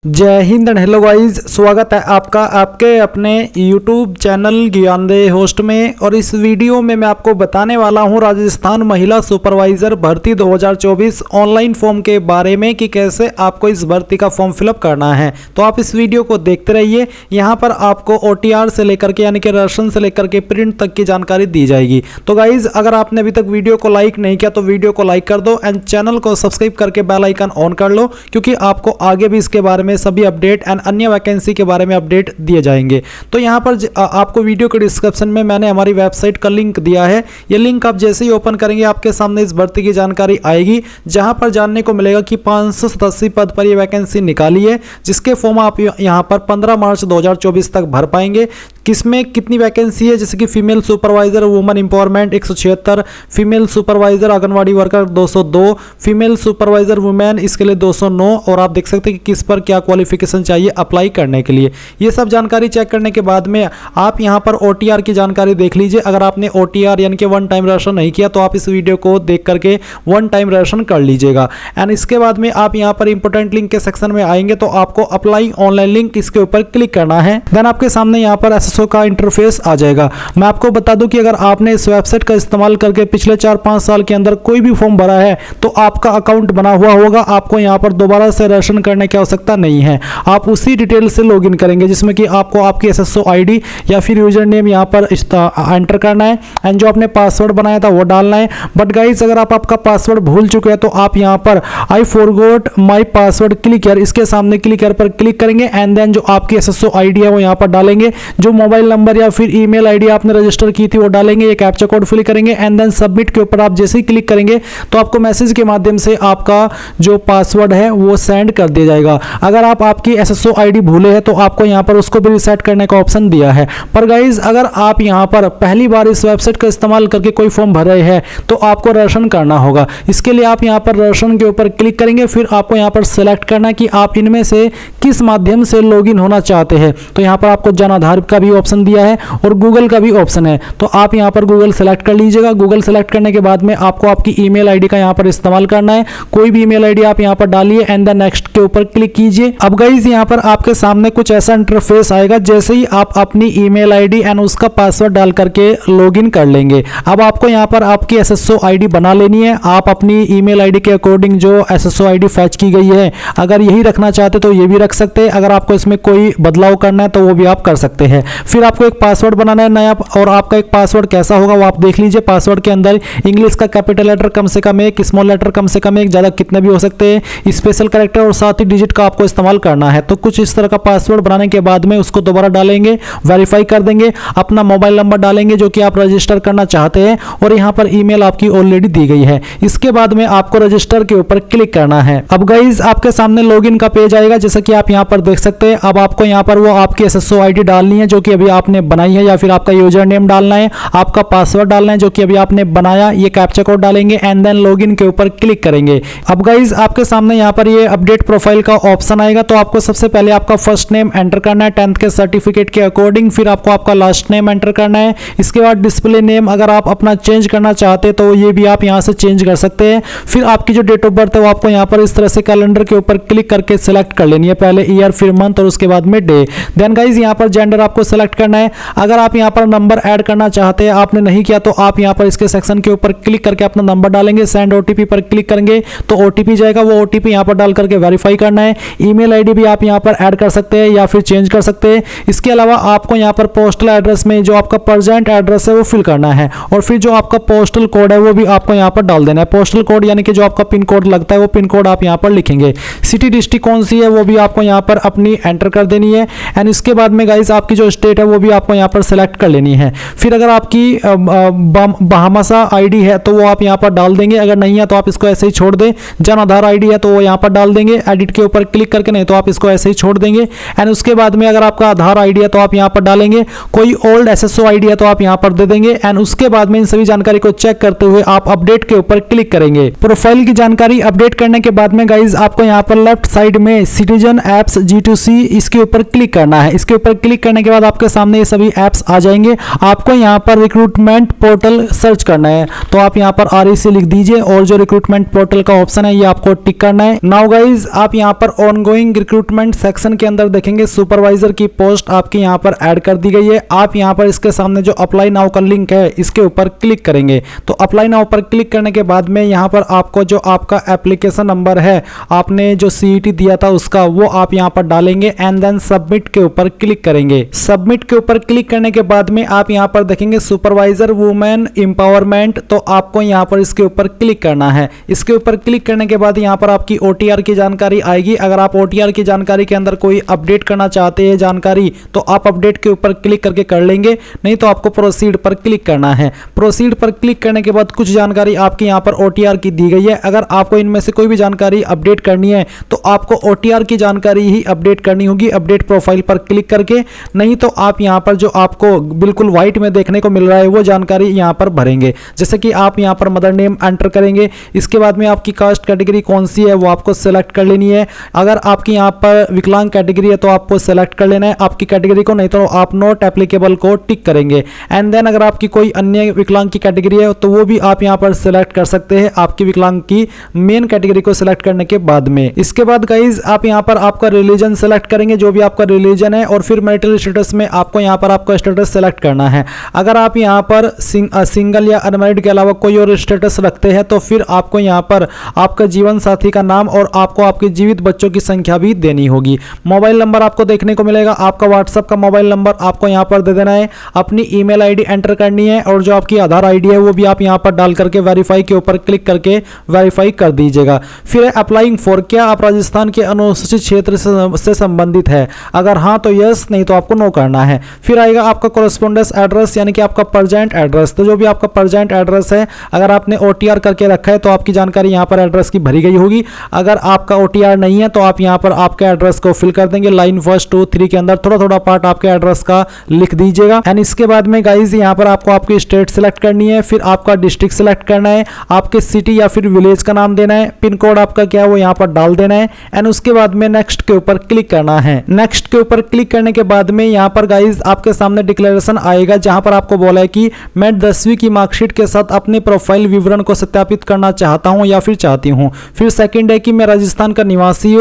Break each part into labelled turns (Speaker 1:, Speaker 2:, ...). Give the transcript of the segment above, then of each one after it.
Speaker 1: जय Hind and hello guys, स्वागत है आपका आपके अपने YouTube चैनल ज्ञानदेह होस्ट में। और इस वीडियो में मैं आपको बताने वाला हूं राजस्थान महिला सुपरवाइजर भर्ती 2024 ऑनलाइन फॉर्म के बारे में कि कैसे आपको इस भर्ती का फॉर्म फिलअप करना है। तो आप इस वीडियो को देखते रहिए। यहां पर आपको OTR से लेकर के यानी कि राशन से लेकर के प्रिंट तक की जानकारी दी जाएगी। तो गाइज, अगर आपने अभी तक वीडियो को लाइक नहीं किया तो वीडियो को लाइक कर दो एंड चैनल को सब्सक्राइब करके बेल आइकन ऑन कर लो, क्योंकि आपको आगे भी इसके बारे में सभी अपडेट एंड अन्य वैकेंसी के बारे में अपडेट दिए जाएंगे। तो यहां पर आपको वीडियो के डिस्क्रिप्शन में मैंने हमारी वेबसाइट का लिंक दिया है। ये लिंक आप जैसे ही ओपन करेंगे आपके सामने इस भर्ती की जानकारी आएगी, जहां पर जानने को मिलेगा कि 587 पद पर ये वैकेंसी निकाली है, जिसके फॉर्म आप यहां पर 15 मार्च 2024 तक भर पाएंगे। किसमें कितनी वैकेंसी है, जैसे कि female supervisor women empowerment 176, female supervisor anganwadi worker 202, female supervisor women इसके लिए 209। और आप देख सकते हैं कि किस पर क्या क्वालिफिकेशन चाहिए अप्लाई करने के लिए। ये सब जानकारी चेक करने के बाद में आप यहां पर OTR की जानकारी देख लीजिए। अगर आपने OTR यानी कि वन टाइम राशन नहीं किया तो आप इस वीडियो को देख करके वन टाइम राशन कर लीजिएगा। एंड इसके बाद में आप यहां पर इंपोर्टेंट लिंक के सेक्शन में आएंगे तो आपको अप्लाई ऑनलाइन लिंक इसके ऊपर क्लिक करना है। देन आपके सामने यहां पर SSO का इंटरफेस आ जाएगा। मैं आपको बता दूं कि अगर आपने इस वेबसाइट का इस्तेमाल करके पिछले 4-5 साल के अंदर कोई भी फॉर्म भरा है तो आपका अकाउंट बना हुआ होगा। आपको यहां पर दोबारा से राशन करने की आवश्यकता नहीं है। आप उसी डिटेल से लॉगिन करेंगे, जिसमें कि आपको आपकी SSO ID या फिर यूजर नेम यहां पर एंटर करना है एंड जो आपने पासवर्ड बनाया था वो डालना है। बट गाइस, अगर आप आपका पासवर्ड भूल चुके हैं तो आप यहां पर I forgot my password click here, इसके सामने क्लिक हियर पर क्लिक करेंगे एंड देन जो आपकी SSO ID है वो यहां पर डालेंगे। जो मोबाइल नंबर या फिर ईमेल ID आपने रजिस्टर की थी वो डालेंगे। ये कैप्चा कोड फिल करेंगे एंड देन सबमिट के ऊपर आप जैसे ही क्लिक करेंगे तो आपको मैसेज के माध्यम से आपका जो पासवर्ड है वो सेंड कर दिया जाएगा। अगर आप आपकी SSO ID भूले हैं तो आपको यहां पर उसको भी रिसेट करने का ऑप्शन दिया है। पर गाइज, अगर आप यहां पर पहली बार इस वेबसाइट का इस्तेमाल करके कोई फॉर्म भर रहे हैं तो आपको राशन करना होगा। इसके लिए आप यहां पर राशन के ऊपर क्लिक करेंगे। फिर आपको यहां पर सेलेक्ट करना है कि आप इनमें से किस माध्यम से लॉगिन होना चाहते हैं। तो यहां पर आपको जन आधार का भी ऑप्शन दिया है और गूगल का भी ऑप्शन है। तो आप यहां पर गूगल सेलेक्ट कर लीजिएगा। गूगल सेलेक्ट करने के बाद में आपको आपकी ईमेल ID का यहां पर इस्तेमाल करना है। कोई भी ईमेल ID आप यहां पर डालिए एंड देन नेक्स्ट के ऊपर क्लिक कीजिए। अब गाइस, यहां पर आपके सामने कुछ ऐसा इंटरफेस आएगा। जैसे ही आप अपनी ईमेल ID एंड उसका पासवर्ड डाल करके लॉगिन कर लेंगे, अब आपको यहां पर आपकी SSO ID बना लेनी है। आप अपनी ईमेल ID के अकॉर्डिंग जो SSO ID फैच की गई है, अगर यही रखना चाहते तो ये भी रख सकते हैं। अगर आपको इसमें कोई बदलाव करना है तो वो भी आप कर सकते हैं। फिर आपको एक पासवर्ड बनाना है नया, और आपका एक पासवर्ड कैसा होगा वो आप देख लीजिए। पासवर्ड के अंदर इंग्लिश का कैपिटल लेटर कम से कम एक, स्मॉल लेटर कम से कम एक, ज़्यादा कितने भी हो सकते हैं, स्पेशल कैरेक्टर और साथ ही डिजिट का आपको इस्तेमाल करना है। तो कुछ इस तरह का पासवर्ड बनाने के बाद में उसको दोबारा डालेंगे, वेरीफाई कर देंगे, अपना मोबाइल नंबर डालेंगे जो कि आप रजिस्टर करना चाहते हैं और यहाँ पर ईमेल आपकी ऑलरेडी दी गई है। इसके बाद में आपको रजिस्टर के ऊपर क्लिक करना है। अब गाइज, आपके सामने लॉगिन का पेज आएगा, जैसा कि आप यहाँ पर देख सकते हैं। अब आपको यहाँ पर वो आपकी SSO ID डालनी है जो कि अभी आपने बनाई है, या फिर आपका यूजर नेम डालना है, आपका पासवर्ड डालना है जो कि अभी आपने बनाया। ये कैप्चा कोड डालेंगे एंड देन लॉगिन के ऊपर क्लिक करेंगे। अब गाइज, आपके सामने यहाँ पर ये अपडेट प्रोफाइल का ऑप्शन आएगा। तो आपको सबसे पहले आपका फर्स्ट नेम एंटर करना है 10th के सर्टिफिकेट के अकॉर्डिंग। फिर आपको आपका लास्ट नेम एंटर करना है। इसके बाद डिस्प्ले नेम अगर आप अपना चेंज करना चाहते हैं तो ये भी आप यहाँ से चेंज कर सकते हैं। फिर आपकी जो डेट ऑफ बर्थ है वो आपको यहाँ पर इस तरह से कैलेंडर के ऊपर क्लिक करके सिलेक्ट कर लेनी है। पहले ईयर, फिर मंथ और उसके बाद में डे। देन गाइज, यहाँ पर जेंडर आपको सिलेक्ट करना है। अगर आप यहाँ पर नंबर ऐड करना चाहते हैं, आपने नहीं किया तो आप यहाँ पर इसके सेक्शन के ऊपर क्लिक करके अपना नंबर डालेंगे। सेंड OTP पर क्लिक करेंगे तो OTP जाएगा, वो OTP यहाँ पर डाल करके वेरीफाई करना है। ईमेल ID भी आप यहाँ पर ऐड कर सकते हैं या फिर चेंज कर सकते हैं। इसके अलावा आपको यहाँ पर पोस्टल एड्रेस में जो आपका प्रेजेंट एड्रेस है वो फिल करना है, और फिर जो आपका पोस्टल कोड है वो भी आपको यहाँ पर डाल देना है। पोस्टल कोड यानी कि जो आपका पिन कोड लगता है वो पिन कोड आप यहाँ पर लिखेंगे। सिटी डिस्ट्रिक्ट कौन सी है वो भी आपको यहाँ पर अपनी एंटर कर देनी है। एंड इसके बाद में गाइस, आपकी जो स्टेट है वो भी आपको यहाँ पर सेलेक्ट कर लेनी है। फिर अगर आपकी बहामासा ID है तो वो आप यहाँ पर डाल देंगे। अगर नहीं है तो आप इसको ऐसे ही छोड़ दें। जन आधार ID है तो वो यहाँ पर डाल देंगे एडिट के ऊपर क्लिक करके, नहीं तो आप इसको ऐसे ही छोड़ देंगे। एंड उसके बाद में अगर आपका आधार ID है तो आप यहाँ पर डालेंगे। कोई ओल्ड SSO ID है तो आप यहाँ पर दे देंगे। एंड उसके बाद में इन सभी जानकारी को चेक करते हुए आप अपडेट के ऊपर क्लिक करेंगे। प्रोफाइल की जानकारी अपडेट करने के बाद में गाइज, आपको यहाँ पर लेफ्ट साइड में सिटीजन एप्स G2C इसके ऊपर क्लिक करना है। इसके ऊपर क्लिक करने के बाद आपके सामने ये सभी एप्स आ जाएंगे। आपको यहाँ पर रिक्रूटमेंट पोर्टल सर्च करना है, तो आप यहाँ पर REC लिख दीजिए और जो रिक्रूटमेंट पोर्टल का ऑप्शन है ये आपको टिक करना है। नाउ गाइज, आप यहाँ पर ऑन ऑनगोइंग रिक्रूटमेंट सेक्शन के अंदर देखेंगे सुपरवाइजर की पोस्ट आपकी यहाँ पर ऐड कर दी गई है। आप यहाँ पर इसके सामने जो अप्लाई नाउ का लिंक है इसके ऊपर क्लिक करेंगे। तो अप्लाई नाउ पर क्लिक करने के बाद में यहाँ पर आपको जो आपका एप्लीकेशन नंबर है, आपने जो CET दिया था उसका, वो आप यहाँ पर डालेंगे एंड देन सबमिट के ऊपर क्लिक करेंगे। सबमिट के ऊपर क्लिक करने के बाद में आप यहाँ पर देखेंगे सुपरवाइजर वुमेन एम्पावरमेंट, तो आपको यहाँ पर इसके ऊपर क्लिक करना है। इसके ऊपर क्लिक करने के बाद यहाँ पर आपकी OTR की जानकारी आएगी। अगर आप OTR की जानकारी के अंदर कोई अपडेट करना चाहते हैं जानकारी, तो आप अपडेट के ऊपर क्लिक करके कर लेंगे, नहीं तो आपको प्रोसीड पर क्लिक करना है। प्रोसीड पर क्लिक करने के बाद कुछ जानकारी आपकी यहाँ पर OTR की दी गई है। अगर आपको इनमें से कोई भी जानकारी अपडेट करनी है तो आपको OTR की जानकारी ही अपडेट करनी होगी, अपडेट प्रोफाइल पर क्लिक करके। नहीं तो आप यहाँ पर जो आपको बिल्कुल व्हाइट में देखने को मिल रहा है वो जानकारी यहाँ पर भरेंगे। जैसे कि आप यहाँ पर मदर नेम एंटर करेंगे, इसके बाद में आपकी कास्ट कैटेगरी कौन सी है वो आपको सेलेक्ट कर लेनी है। अगर आपकी यहाँ पर विकलांग कैटेगरी है तो आपको सेलेक्ट कर लेना है आपकी कैटेगरी को, नहीं तो आप नॉट एप्लीकेबल को टिक करेंगे। एंड देन अगर आपकी कोई अन्य विकलांग की कैटेगरी है तो वो भी आप यहाँ पर सेलेक्ट कर सकते हैं आपकी विकलांग की मेन कैटेगरी को सेलेक्ट करने के बाद में। इसके बाद गाइज आप यहाँ पर आपका रिलीजन सेलेक्ट करेंगे, जो भी आपका रिलीजन है, और फिर मैरिटल स्टेटस में आपको यहाँ पर आपका स्टेटस सेलेक्ट करना है। अगर आप यहाँ पर सिंगल या अनमैरिड के अलावा कोई और स्टेटस रखते हैं तो फिर आपको यहाँ पर आपका जीवन साथी का नाम और आपको आपके जीवित बच्चों की संख्या भी देनी होगी। मोबाइल नंबर आपको देखने को मिलेगा, आपका व्हाट्सएप का मोबाइल नंबर आपको यहाँ पर दे देना है। अपनी ईमेल आईडी एंटर करनी है और जो आपकी आधार आईडी है वो भी आप यहाँ पर डाल करके वेरीफाई के ऊपर क्लिक करके वेरीफाई कर दीजिएगा। फिर अप्लाइंग फॉर, क्या आप राजस्थान के अनुसूचित क्षेत्र से संबंधित है? अगर हाँ तो यस, नहीं तो आपको नो करना है। फिर आएगा आपका कोरेस्पोंडेंस एड्रेस, यानी कि आपका परजेंट एड्रेस। तो जो भी आपका परजेंट एड्रेस है, अगर आपने OTR करके रखा है तो आपकी जानकारी यहाँ पर एड्रेस की भरी गई होगी। अगर आपका OTR नहीं है तो आप यहाँ पर आपके एड्रेस को फिल कर देंगे। लाइन 1, 2, 3 के अंदर थोड़ा थोड़ा पार्ट आपके एड्रेस का लिख दीजिएगा। एंड इसके बाद में गाइज यहाँ पर आपको आपकी स्टेट सेलेक्ट करनी है, फिर आपका डिस्ट्रिक्ट सेलेक्ट करना है, आपके सिटी या फिर विलेज का नाम देना है, पिन कोड आपका क्या है वो यहाँ पर डाल देना है। एंड उसके बाद में नेक्स्ट के ऊपर क्लिक करना है। नेक्स्ट के ऊपर क्लिक करने के बाद में यहाँ पर गाइज आपके सामने डिक्लेरेशन आएगा, जहां पर आपको बोला है कि मैं 10वीं की मार्कशीट के साथ अपने प्रोफाइल विवरण को सत्यापित करना चाहता हूं या फिर चाहती हूं। फिर सेकंड है कि मैं राजस्थान का निवासी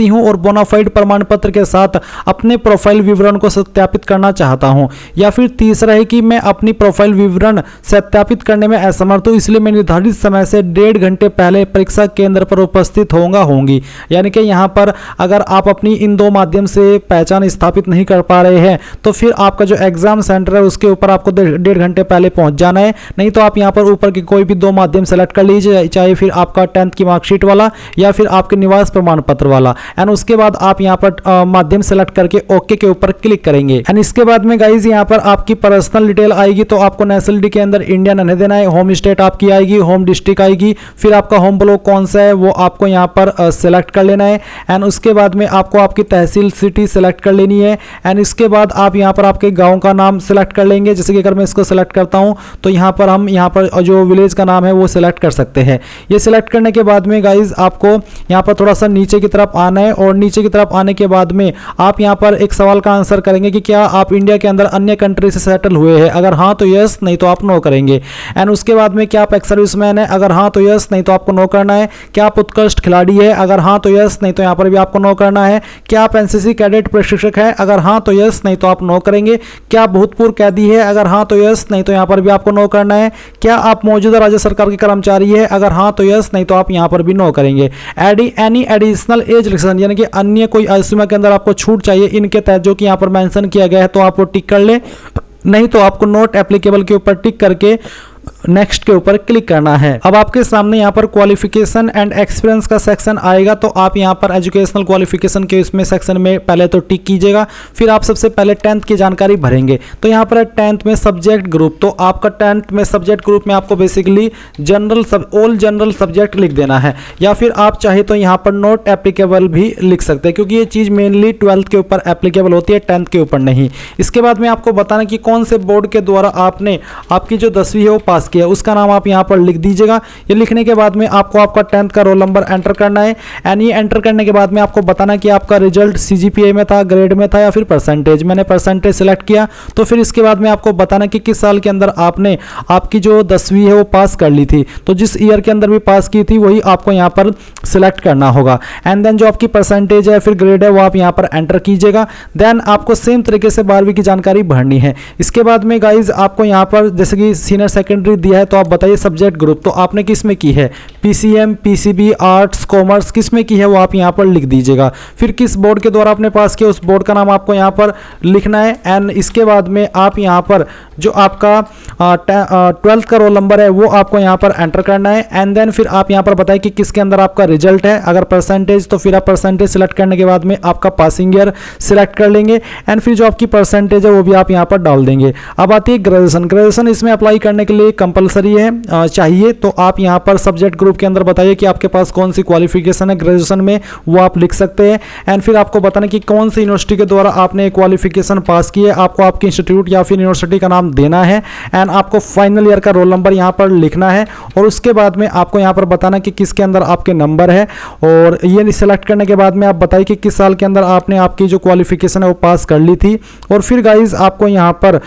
Speaker 1: हूं और बोनाफाइड प्रमाण पत्र के साथ अपने प्रोफाइल विवरण को सत्यापित करना चाहता हूं। या फिर तीसरा है कि मैं अपनी प्रोफाइल विवरण सत्यापित करने में असमर्थ हूं, इसलिए मैं निर्धारित समय से 1.5 घंटे पहले परीक्षा केंद्र पर उपस्थित होंगी। यानी कि यहाँ पर अगर आप अपनी इन दो माध्यम से पहचान स्थापित नहीं कर पा रहे हैं तो फिर आपका जो एग्जाम सेंटर है उसके ऊपर आपको 1.5 घंटे पहले पहुंच जाना है। नहीं तो आप यहाँ पर ऊपर के कोई भी 2 माध्यम सेलेक्ट कर लीजिए, चाहे फिर आपका 10th की मार्कशीट वाला या फिर आपके निवास प्रमाण पत्र वाला। एंड उसके बाद आप यहाँ पर माध्यम सेलेक्ट करके ओके के ऊपर क्लिक करेंगे। एंड इसके बाद में गाइज यहाँ पर आपकी पर्सनल डिटेल आएगी, तो आपको नेशनलिटी के अंदर इंडियन रहने देना है। होम स्टेट आपकी आएगी, होम डिस्ट्रिक्ट आएगी, फिर आपका होम ब्लॉक कौन सा है वो आपको यहाँ पर सेलेक्ट कर लेना है। एंड उसके बाद में आपको आपकी तहसील सिटी सेलेक्ट कर लेनी है। एंड इसके बाद आप यहाँ पर आपके गांव का नाम सेलेक्ट कर लेंगे। जैसे कि अगर मैं इसको सेलेक्ट करता हूँ तो यहाँ पर हम यहाँ पर जो विलेज का नाम है वो सेलेक्ट कर सकते हैं। ये सेलेक्ट करने के बाद में गाइज आपको यहाँ पर थोड़ा सा नीचे की तरफ आना है, और नीचे की तरफ आने के बाद में आप यहाँ पर एक सवाल का आंसर करेंगे कि क्या आप इंडिया के अंदर अन्य कंट्री से सेटल हुए हैं? अगर हाँ तो यस, नहीं तो आप नो करेंगे। एंड उसके बाद में क्या आप एक्स सर्विसमैन है? अगर हाँ तो यस, नहीं तो आपको नो करना है। क्या आप उत्कृष्ट खिलाड़ी है? अगर हाँ तो यस, नहीं तो यहाँ पर भी आपको नो करना है। क्या आप एनसीसी कैडेट प्रशिक्षक है? अगर हाँ तो यस, नहीं तो आप नो करेंगे। क्या भूतपूर्व कैदी है? अगर हाँ तो यस, नहीं तो यहाँ पर भी आपको नो करना है। क्या आप मौजूदा राज्य सरकार के कर्मचारी है? अगर हाँ तो यस, नहीं तो आप यहाँ पर भी नो करेंगे। एनी एडिशनल एज रिलेक्शन, यानी कि अन्य कोई आयु सीमा के अंदर आपको छूट चाहिए इनके तहत जो कि यहाँ पर मेंशन किया गया है, तो आप वो टिक कर ले। नहीं तो आपको नॉट एप्लीकेबल के ऊपर टिक करके नेक्स्ट के ऊपर क्लिक करना है। अब आपके सामने यहाँ पर क्वालिफिकेशन एंड एक्सपीरियंस का सेक्शन आएगा, तो आप यहाँ पर एजुकेशनल क्वालिफिकेशन के इसमें सेक्शन में पहले तो टिक कीजिएगा। फिर आप सबसे पहले 10th की जानकारी भरेंगे। तो यहाँ पर 10th में सब्जेक्ट ग्रुप, तो आपका 10th में सब्जेक्ट ग्रुप में आपको बेसिकली ऑल जनरल सब्जेक्ट लिख देना है, या फिर आप चाहे तो यहाँ पर नॉट एप्लीकेबल भी लिख सकते हैं, क्योंकि ये चीज़ मेनली 12th के ऊपर एप्लीकेबल होती है, 10th के ऊपर नहीं। इसके बाद में आपको बताना कि कौन से बोर्ड के द्वारा आपने आपकी जो 10वीं है वो पास किया उसका नाम आप यहाँ पर लिख दीजिएगा। ये लिखने के बाद में आपको आपका 10th का रोल नंबर एंटर करना है एंड ये एंटर करने के बाद में आपको बताना कि आपका रिजल्ट CGPA में था, ग्रेड में था या फिर परसेंटेज। मैंने परसेंटेज सिलेक्ट किया। तो फिर इसके बाद में आपको बताना कि किस साल के अंदर आपने आपकी जो 10वीं है वो पास कर ली थी। तो जिस ईयर के अंदर भी पास की थी वही आपको यहाँ पर सिलेक्ट करना होगा एंड देन जो आपकी परसेंटेज है फिर ग्रेड है वो आप यहाँ पर एंटर कीजिएगा। देन आपको सेम तरीके से 12वीं की जानकारी भरनी है। इसके बाद में गाइज आपको यहाँ पर जैसे कि सीनियर सेकेंडरी दिया है तो आप बताइए सब्जेक्ट ग्रुप तो आपने किस में की है, PCM, PCB, आर्ट्स, कॉमर्स किस में की है वो आप यहाँ पर लिख दीजिएगा। फिर किस बोर्ड के द्वारा आपने पास किया उस बोर्ड का नाम आपको यहाँ पर लिखना है एंड इसके बाद में आप यहाँ पर जो आपका 12th का रोल नंबर है वो आपको यहाँ पर एंटर करना है एंड देन फिर आप यहाँ पर बताइए कि किसके अंदर आपका रिजल्ट है। अगर परसेंटेज तो फिर आप परसेंटेज सिलेक्ट करने के बाद में आपका पासिंग ईयर सिलेक्ट कर लेंगे एंड फिर जो आपकी परसेंटेज है वो भी आप यहाँ पर डाल देंगे। अब आती है ग्रेजुएशन। ग्रेजुएशन इसमें अप्लाई करने के लिए कंपलसरी है चाहिए तो आप यहाँ पर सब्जेक्ट ग्रुप के अंदर बताइए कि आपके पास कौन सी क्वालिफिकेशन है ग्रेजुएशन में वो आप लिख सकते हैं एंड फिर आपको बताना कि कौन सी यूनिवर्सिटी के द्वारा आपने क्वालिफिकेशन पास की है। आपको आपके इंस्टीट्यूट या फिर यूनिवर्सिटी का नाम देना है एंड आपको फाइनल ईयर का रोल नंबर यहाँ पर लिखना है और उसके बाद में आपको यहाँ पर बताना कि किसके अंदर आपके नंबर है और ये सिलेक्ट करने के बाद में आप बताइए कि किस साल के अंदर आपने आपकी जो क्वालिफिकेशन है वो पास कर ली थी। और फिर गाइज आपको यहाँ पर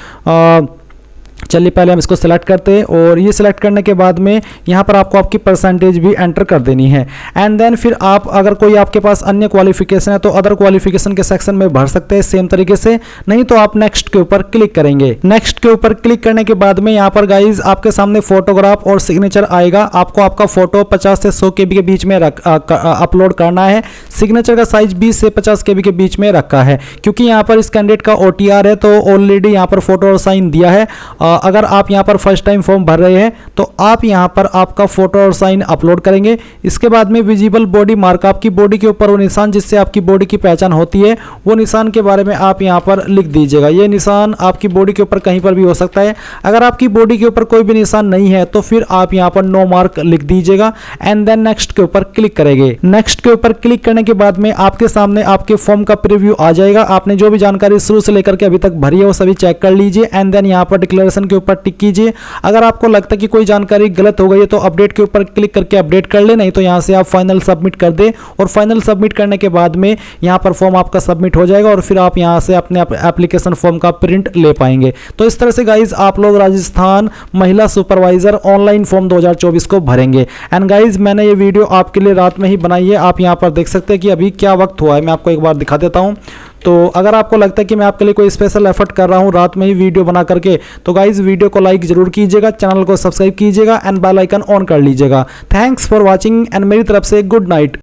Speaker 1: चलिए पहले हम इसको सिलेक्ट करते हैं और ये सिलेक्ट करने के बाद में यहाँ पर आपको आपकी परसेंटेज भी एंटर कर देनी है एंड देन फिर आप अगर कोई आपके पास अन्य क्वालिफिकेशन है तो अदर क्वालिफिकेशन के सेक्शन में भर सकते हैं सेम तरीके से, नहीं तो आप नेक्स्ट के ऊपर क्लिक करेंगे। नेक्स्ट के ऊपर क्लिक करने के बाद में यहाँ पर गाइज आपके सामने फोटोग्राफ और सिग्नेचर आएगा। आपको आपका फोटो 50 से 100 KB के बीच में अपलोड करना है। सिग्नेचर का साइज 20 से 50 KB के बीच में रखा है क्योंकि यहाँ पर इस कैंडिडेट का OTR है तो ऑलरेडी यहाँ पर फोटो और साइन दिया है। अगर आप यहाँ पर फर्स्ट टाइम फॉर्म भर रहे हैं तो आप यहाँ पर आपका फोटो और साइन अपलोड करेंगे। इसके बाद में विजिबल बॉडी मार्क, आपकी बॉडी के ऊपर वो निशान जिससे आपकी बॉडी की पहचान होती है वो निशान के बारे में आप यहाँ पर लिख दीजिएगा। ये निशान आपकी बॉडी के ऊपर कहीं पर भी हो सकता है। अगर आपकी बॉडी के ऊपर कोई भी निशान नहीं है तो फिर आप यहाँ पर नो मार्क लिख दीजिएगा एंड देन नेक्स्ट के ऊपर क्लिक करेंगे। नेक्स्ट के ऊपर क्लिक करने के बाद में आपके सामने आपके फॉर्म का प्रीव्यू आ जाएगा। आपने जो भी जानकारी शुरू से लेकर के अभी तक भरी है वो सभी चेक कर लीजिए एंड देन यहाँ पर डिक्लेरेशन के ऊपर टिक कीजिए। अगर आपको लगता है कि कोई जानकारी गलत हो गई है तो अपडेट के ऊपर क्लिक करके अपडेट कर ले, नहीं तो यहाँ से आप फाइनल सबमिट कर दे और फाइनल सबमिट करने के बाद में यहाँ पर फॉर्म आपका सबमिट हो जाएगा और फिर आप यहाँ से अपने एप्लीकेशन फॉर्म का प्रिंट ले पाएंगे। तो इस तरह से गाइज आप लोग राजस्थान महिला सुपरवाइजर ऑनलाइन फॉर्म 2024 को भरेंगे। एंड गाइज मैंने ये वीडियो आपके लिए रात में ही बनाई है। आप यहाँ पर देख सकते हैं कि अभी क्या वक्त हुआ है, मैं आपको एक बार दिखा देता हूँ। तो अगर आपको लगता है कि मैं आपके लिए कोई स्पेशल एफर्ट कर रहा हूं रात में ही वीडियो बना करके तो गाइज वीडियो को लाइक जरूर कीजिएगा, चैनल को सब्सक्राइब कीजिएगा एंड बेल आइकन ऑन कर लीजिएगा। थैंक्स फॉर वॉचिंग एंड मेरी तरफ से गुड नाइट।